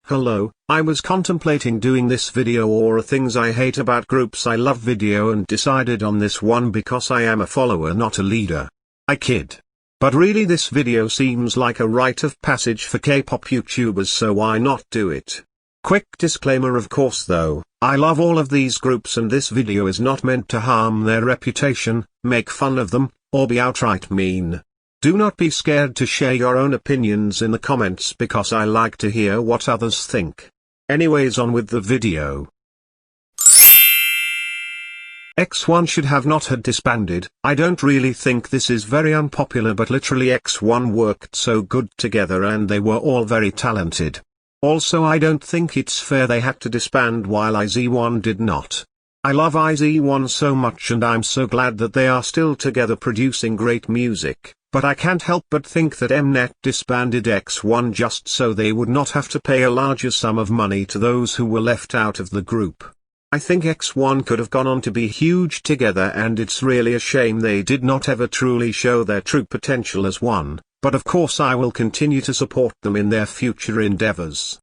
Hello, I was contemplating doing this video or things I hate about groups I love video and decided on this one because I am a follower not a leader. I kid. But really this video seems like a rite of passage for K-pop YouTubers, so why not do it? Quick disclaimer, of course though, I love all of these groups and this video is not meant to harm their reputation, make fun of them, or be outright mean. Do not be scared to share your own opinions in the comments because I like to hear what others think. Anyways, on with the video. X1 should have not had disbanded. I don't really think this is very unpopular, but literally X1 worked so good together and they were all very talented. Also, I don't think it's fair they had to disband while IZ*ONE did not. I love IZ*ONE so much and I'm so glad that they are still together producing great music. But I can't help but think that Mnet disbanded X1 just so they would not have to pay a larger sum of money to those who were left out of the group. I think X1 could have gone on to be huge together, and it's really a shame they did not ever truly show their true potential as one, but of course I will continue to support them in their future endeavors.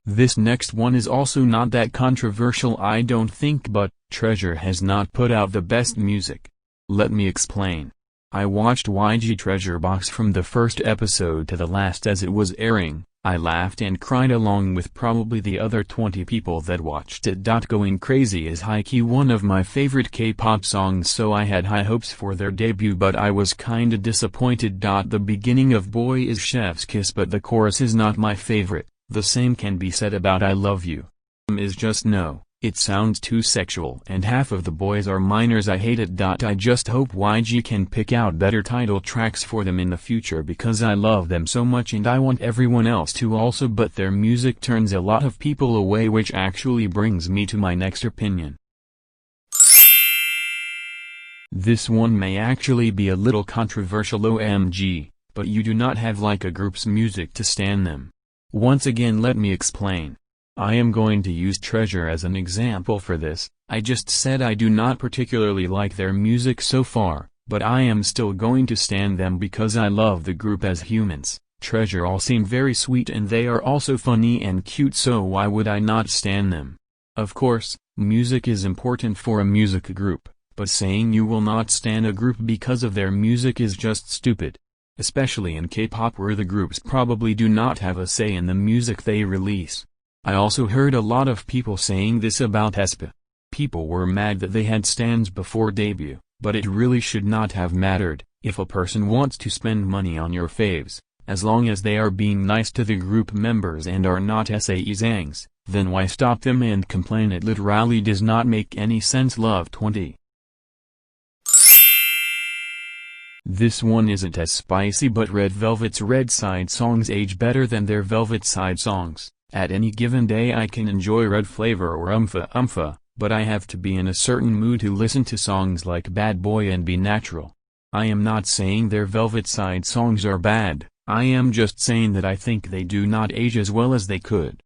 This next one is also not that controversial, I don't think, but Treasure has not put out the best music. Let me explain. I watched YG Treasure Box from the first episode to the last as it was airing. I laughed and cried along with probably the other 20 people that watched it. Going Crazy is high-key one of my favorite K-pop songs, so I had high hopes for their debut, but I was kinda disappointed. The beginning of Boy is Chef's Kiss, but the chorus is not my favorite. The same can be said about I Love You. Is just no. It sounds too sexual and half of the boys are minors. I hate it. I just hope YG can pick out better title tracks for them in the future because I love them so much and I want everyone else to also, but their music turns a lot of people away, which actually brings me to my next opinion. This one may actually be a little controversial, OMG, but you do not have like a group's music to stan them. Once again, let me explain. I am going to use Treasure as an example for this. I just said I do not particularly like their music so far, but I am still going to stan them because I love the group as humans. Treasure all seem very sweet and they are also funny and cute, so why would I not stan them? Of course, music is important for a music group, but saying you will not stan a group because of their music is just stupid. Especially in K-pop where the groups probably do not have a say in the music they release. I also heard a lot of people saying this about aespa. People were mad that they had stans before debut, but it really should not have mattered. If a person wants to spend money on your faves, as long as they are being nice to the group members and are not SAEs, then why stop them and complain? It literally does not make any sense. Love 20. This one isn't as spicy, but Red Velvet's Red Side songs age better than their Velvet Side songs. At any given day I can enjoy Red Flavor or Umpha, but I have to be in a certain mood to listen to songs like Bad Boy and Be Natural. I am not saying their Velvet Side songs are bad, I am just saying that I think they do not age as well as they could.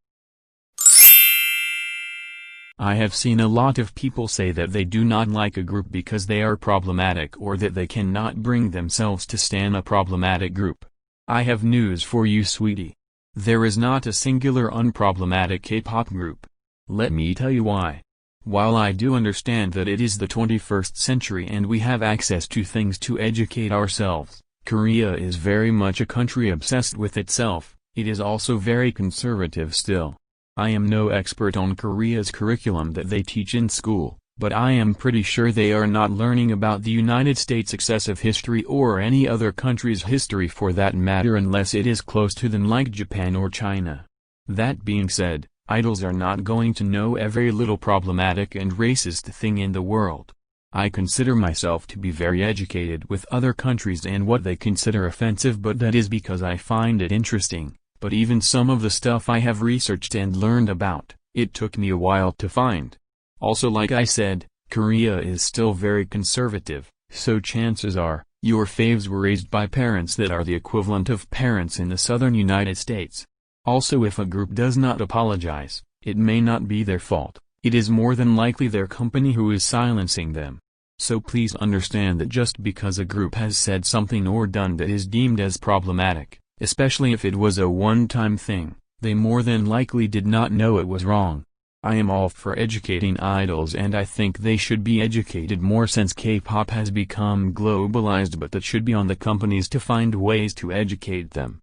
I have seen a lot of people say that they do not like a group because they are problematic or that they cannot bring themselves to stan a problematic group. I have news for you, sweetie. There is not a singular unproblematic K-pop group. Let me tell you why. While I do understand that it is the 21st century and we have access to things to educate ourselves, Korea is very much a country obsessed with itself. It is also very conservative still. I am no expert on Korea's curriculum that they teach in school, but I am pretty sure they are not learning about the United States' excessive history or any other country's history for that matter, unless it is close to them like Japan or China. That being said, idols are not going to know every little problematic and racist thing in the world. I consider myself to be very educated with other countries and what they consider offensive, but that is because I find it interesting. But even some of the stuff I have researched and learned about, it took me a while to find. Also, like I said, Korea is still very conservative, so chances are, your faves were raised by parents that are the equivalent of parents in the southern United States. Also, if a group does not apologize, it may not be their fault, it is more than likely their company who is silencing them. So please understand that just because a group has said something or done that is deemed as problematic, especially if it was a one-time thing. They more than likely did not know it was wrong. I am all for educating idols, and I think they should be educated more since K-pop has become globalized, but that should be on the companies to find ways to educate them.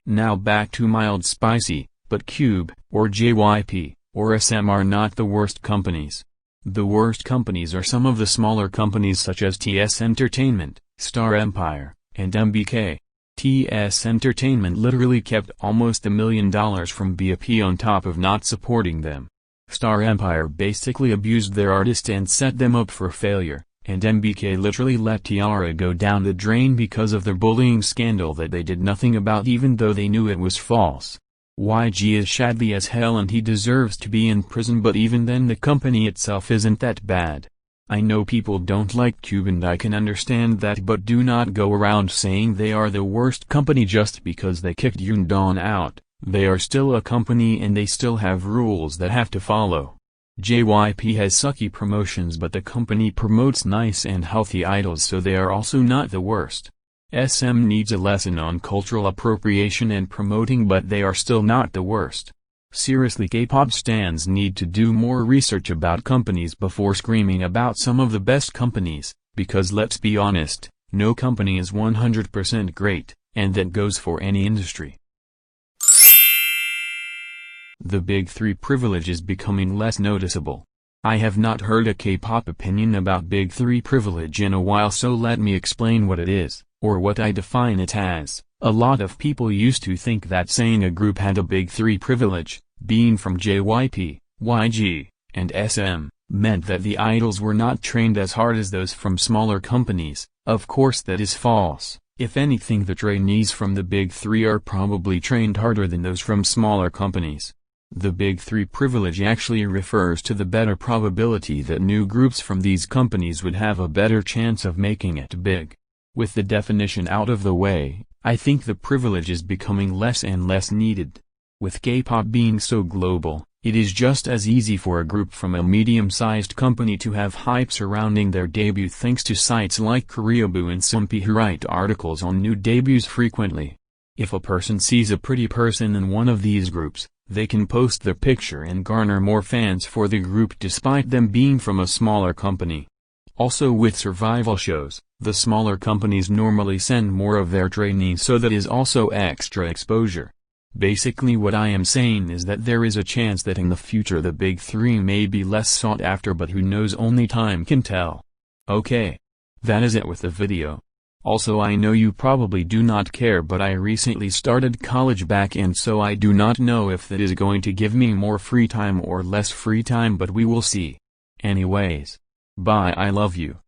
Now back to mild spicy, but Cube, or JYP, or SM are not the worst companies. The worst companies are some of the smaller companies such as TS Entertainment, Star Empire, and MBK. TS Entertainment literally kept almost $1 million from BAP on top of not supporting them. Star Empire basically abused their artist and set them up for failure, and MBK literally let Tiara go down the drain because of their bullying scandal that they did nothing about even though they knew it was false. YG is shady as hell and he deserves to be in prison, but even then the company itself isn't that bad. I know people don't like Cube and I can understand that, but do not go around saying they are the worst company just because they kicked Yundon out. They are still a company and they still have rules that have to follow. JYP has sucky promotions, but the company promotes nice and healthy idols, so they are also not the worst. SM needs a lesson on cultural appropriation and promoting, but they are still not the worst. Seriously, K-pop stans need to do more research about companies before screaming about some of the best companies, because let's be honest, no company is 100% great, and that goes for any industry. The Big Three privilege is becoming less noticeable. I have not heard a K-pop opinion about Big Three privilege in a while, so let me explain what it is, or what I define it as. A lot of people used to think that saying a group had a Big Three privilege, being from JYP, YG, and SM, meant that the idols were not trained as hard as those from smaller companies. Of course that is false. If anything, the trainees from the Big Three are probably trained harder than those from smaller companies. The Big Three privilege actually refers to the better probability that new groups from these companies would have a better chance of making it big. With the definition out of the way, I think the privilege is becoming less and less needed. With K-pop being so global, it is just as easy for a group from a medium-sized company to have hype surrounding their debut thanks to sites like Koreaboo and Sumpy who write articles on new debuts frequently. If a person sees a pretty person in one of these groups, they can post their picture and garner more fans for the group despite them being from a smaller company. Also with survival shows, the smaller companies normally send more of their trainees, so that is also extra exposure. Basically what I am saying is that there is a chance that in the future the Big Three may be less sought after, but who knows, only time can tell. Okay. That is it with the video. Also, I know you probably do not care, but I recently started college back, and so I do not know if that is going to give me more free time or less free time, but we will see. Anyways. Bye, I love you.